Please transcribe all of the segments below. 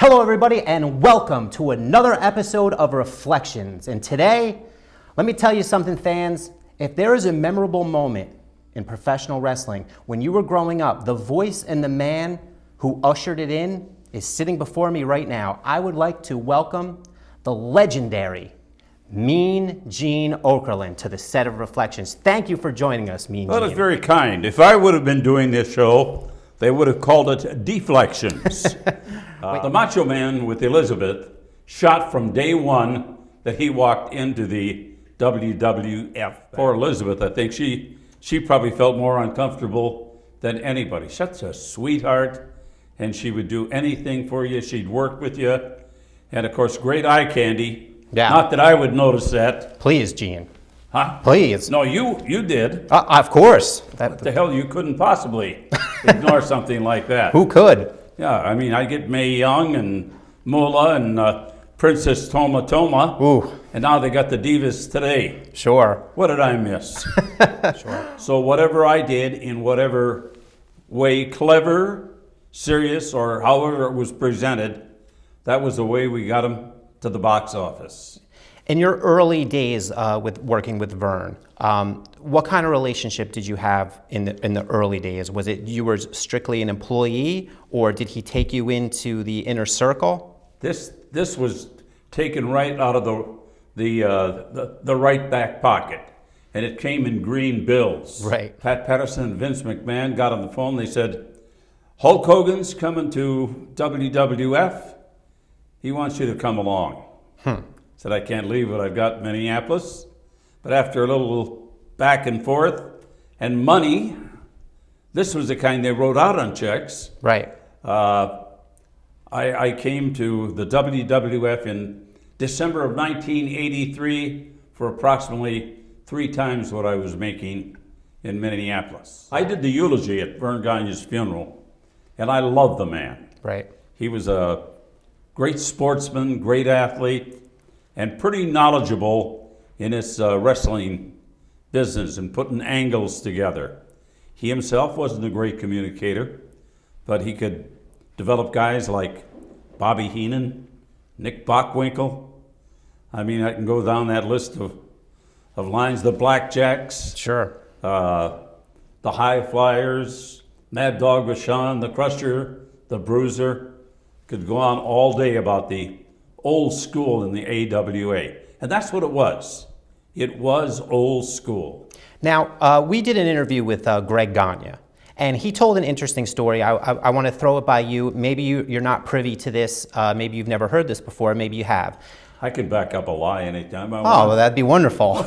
Hello everybody and welcome to another episode of Reflections. And today, let me tell you something, fans. If there is a memorable moment in professional wrestling when you were growing up, the voice and the man who ushered it in is sitting before me right now. I would like to welcome the legendary Mean Gene Okerlund to the set of Reflections. Thank you for joining us, Mean Gene. Well, that's very kind. If I would have been doing this show, they would have called it Deflections. The Macho Man with Elizabeth shot from day one that he walked into the WWF. For Elizabeth, I think she probably felt more uncomfortable than anybody. Such a sweetheart, and she would do anything for you. She'd work with you. And, of course, great eye candy. Yeah. Not that I would notice that. Please, Gene. Huh? Please. No, you did. Of course. What the hell, you couldn't possibly ignore something like that. Who could? Yeah, I mean, I get Mae Young and Moolah and Princess Toma Toma. Ooh. And now they got the Divas today. Sure. What did I miss? Sure. So whatever I did in whatever way, clever, serious, or however it was presented, that was the way we got them to the box office. In your early days with working with Vern, what kind of relationship did you have in the early days? Was it you were strictly an employee, or did he take you into the inner circle? This was taken right out of the right back pocket, and it came in green bills. Right. Pat Patterson and Vince McMahon got on the phone. They said, Hulk Hogan's coming to WWF. He wants you to come along. Said, I can't leave what I've got in Minneapolis. But after a little back and forth and money, this was the kind they wrote out on checks. Right. I came to the WWF in December of 1983 for approximately 3 times what I was making in Minneapolis. I did the eulogy at Vern Gagne's funeral, and I loved the man. Right. He was a great sportsman, great athlete, and pretty knowledgeable in his wrestling business and putting angles together. He himself wasn't a great communicator, but he could develop guys like Bobby Heenan, Nick Bockwinkel. I mean, I can go down that list of lines. The Blackjacks. Sure. The High Flyers, Mad Dog Vachon, the Crusher, the Bruiser. Could go on all day about the old school in the AWA. And that's what it was. It was old school. Now, we did an interview with Greg Gagne, and he told an interesting story. I want to throw it by you. Maybe you're not privy to this. Maybe you've never heard this before. Maybe you have. I can back up a lie anytime I want. Oh, well, that'd be wonderful.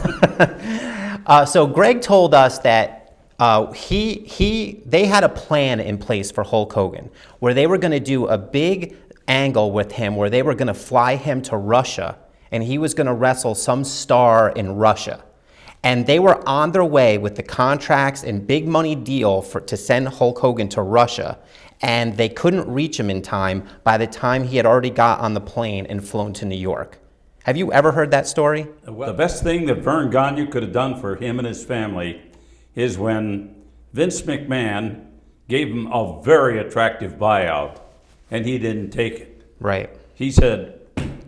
So Greg told us that they had a plan in place for Hulk Hogan where they were going to do a big angle with him where they were going to fly him to Russia and he was going to wrestle some star in Russia. And they were on their way with the contracts and big money deal to send Hulk Hogan to Russia, and they couldn't reach him in time by the time he had already got on the plane and flown to New York. Have you ever heard that story? The best thing that Vern Gagne could have done for him and his family is when Vince McMahon gave him a very attractive buyout and he didn't take it. Right. He said,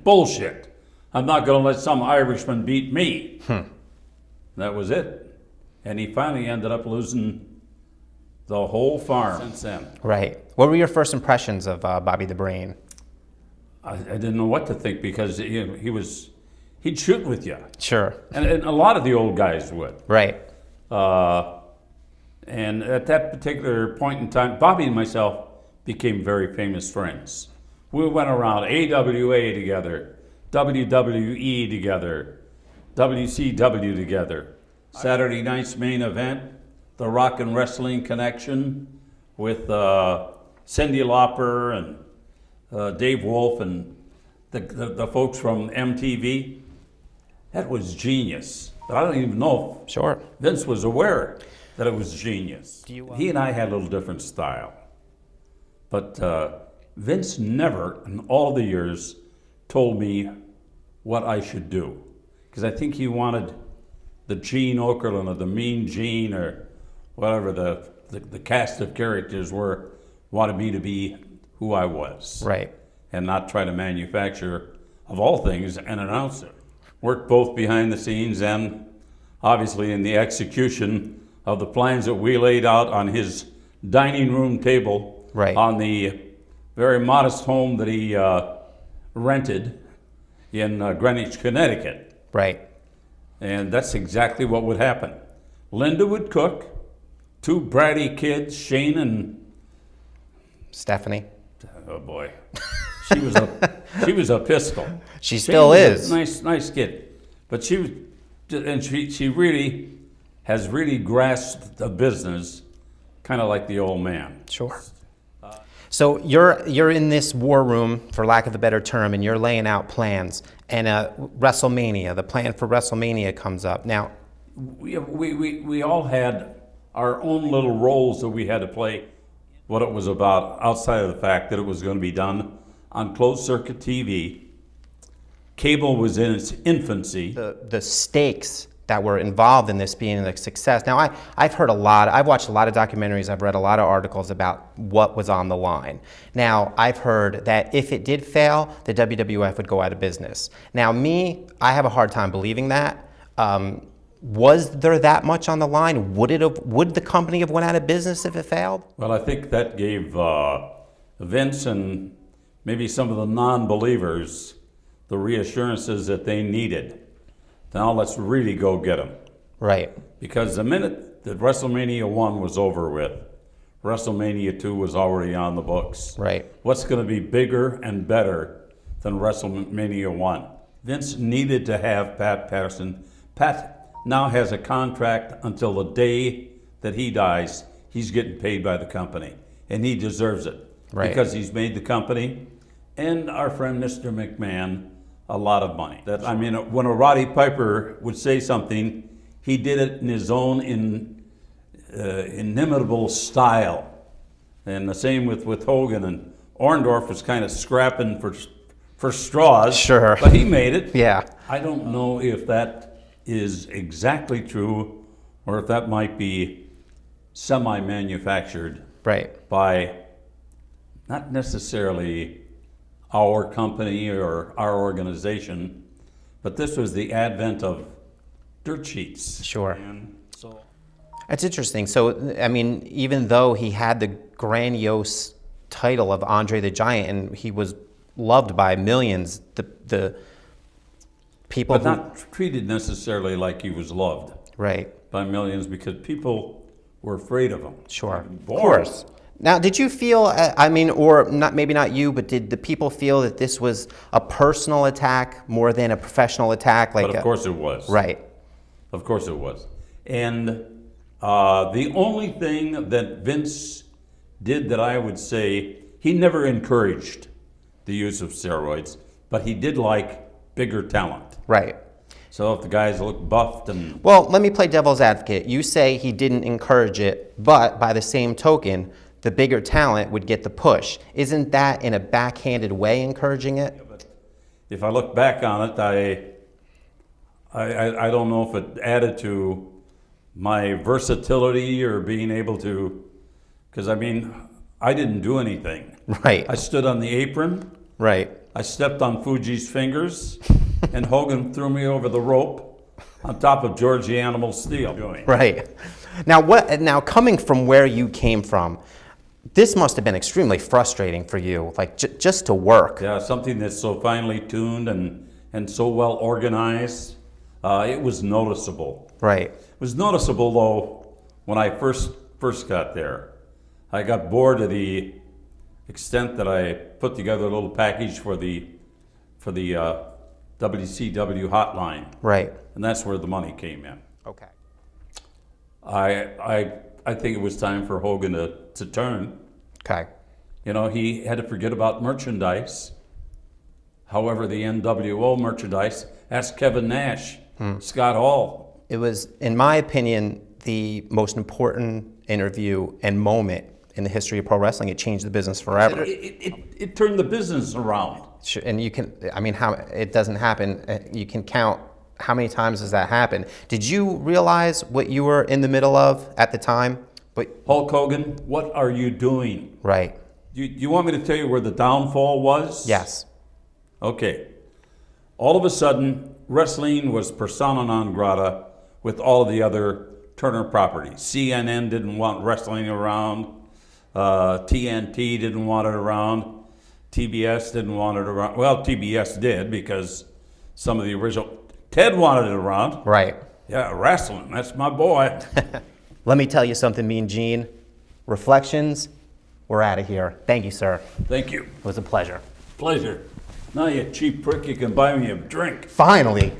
bullshit. I'm not going to let some Irishman beat me. That was it. And he finally ended up losing the whole farm since then. Right. What were your first impressions of Bobby the Brain? I didn't know what to think because he'd shoot with you. Sure. And a lot of the old guys would. Right. And at that particular point in time, Bobby and myself became very famous friends. We went around AWA together, WWE together, WCW together. Saturday night's main event, the Rock and Wrestling Connection with Cyndi Lauper and Dave Wolf and the folks from MTV. That was genius. But I don't even know if Sure. Vince was aware that it was genius. He and I had a little different style. But Vince never, in all the years, told me what I should do. Because I think he wanted the Gene Okerlund or the Mean Gene or whatever the cast of characters were, wanted me to be who I was. Right. and not try to manufacture, of all things, an announcer. Worked both behind the scenes and obviously in the execution of the plans that we laid out on his dining room table Right. on the very modest home that he rented in Greenwich, Connecticut. Right. And that's exactly what would happen. Linda would cook, two bratty kids, Shane and, Stephanie. oh boy, she was a pistol. She Shane still was is. a nice kid, but she really has really grasped the business, kind of like the old man. Sure. So you're in this war room, for lack of a better term, and you're laying out plans. And WrestleMania, the plan for WrestleMania comes up. Now, We all had our own little roles that we had to play. What it was about, outside of the fact that it was going to be done on closed circuit TV. Cable was in its infancy. the stakes that were involved in this being a success. Now, I've watched a lot of documentaries, I've read a lot of articles about what was on the line. Now, I've heard that if it did fail, the WWF would go out of business. Now, I have a hard time believing that. Was there that much on the line? Would the company have went out of business if it failed? Well, I think that gave Vince and maybe some of the non-believers the reassurances that they needed. Now let's really go get them. Right. Because the minute that WrestleMania 1 was over with, WrestleMania 2 was already on the books. Right. What's going to be bigger and better than WrestleMania 1? Vince needed to have Pat Patterson. Pat now has a contract until the day that he dies. He's getting paid by the company, and he deserves it. Right. Because he's made the company and our friend Mr. McMahon a lot of money. When a Roddy Piper would say something, he did it in his own inimitable style. And the same with Hogan. And Orndorff was kind of scrapping for straws. Sure. But he made it. Yeah. I don't know if that is exactly true or if that might be semi-manufactured Right. by not necessarily our company or our organization, but this was the advent of dirt sheets. Sure. And so That's interesting. So, I mean, even though he had the grandiose title of Andre the Giant and he was loved by millions, the people but not treated necessarily like he was loved right. by millions because people were afraid of him. Sure. Of Bored. course. Now, did you feel, or not, maybe not you, but did the people feel that this was a personal attack more than a professional attack? But of course it was. Right. Of course it was. And the only thing that Vince did that I would say, he never encouraged the use of steroids, but he did like bigger talent. Right. So if the guys look buffed and... Well, let me play devil's advocate. You say he didn't encourage it, but by the same token, the bigger talent would get the push. Isn't that in a backhanded way encouraging it? If I look back on it, I don't know if it added to my versatility or being able to, because I didn't do anything. Right. I stood on the apron. Right. I stepped on Fuji's fingers, and Hogan threw me over the rope on top of George the Animal Steele. Right. Now, coming from where you came from, this must have been extremely frustrating for you, like just to work. Yeah, something that's so finely tuned and so well organized. It was noticeable. Right. It was noticeable though when I first got there. I got bored to the extent that I put together a little package for the WCW hotline. Right. And that's where the money came in. Okay. I think it was time for Hogan to turn. Okay. You know, he had to forget about merchandise. However, the NWO merchandise, ask Kevin Nash, Scott Hall. It was, in my opinion, the most important interview and moment in the history of pro wrestling. It changed the business forever. It turned the business around. Sure, and you can, how it doesn't happen. You can count how many times does that happen. Did you realize what you were in the middle of at the time? But Hulk Hogan, what are you doing? right. You want me to tell you where the downfall was? Yes. Okay. All of a sudden, wrestling was persona non grata with all of the other Turner properties. CNN didn't want wrestling around. TNT didn't want it around. TBS didn't want it around. Well, TBS did because some of the original... Ted wanted it around. Right. Yeah, wrestling. That's my boy. Let me tell you something, Mean Gene. Reflections, we're out of here. Thank you, sir. Thank you. It was a pleasure. Pleasure. Now, you cheap prick, you can buy me a drink. Finally.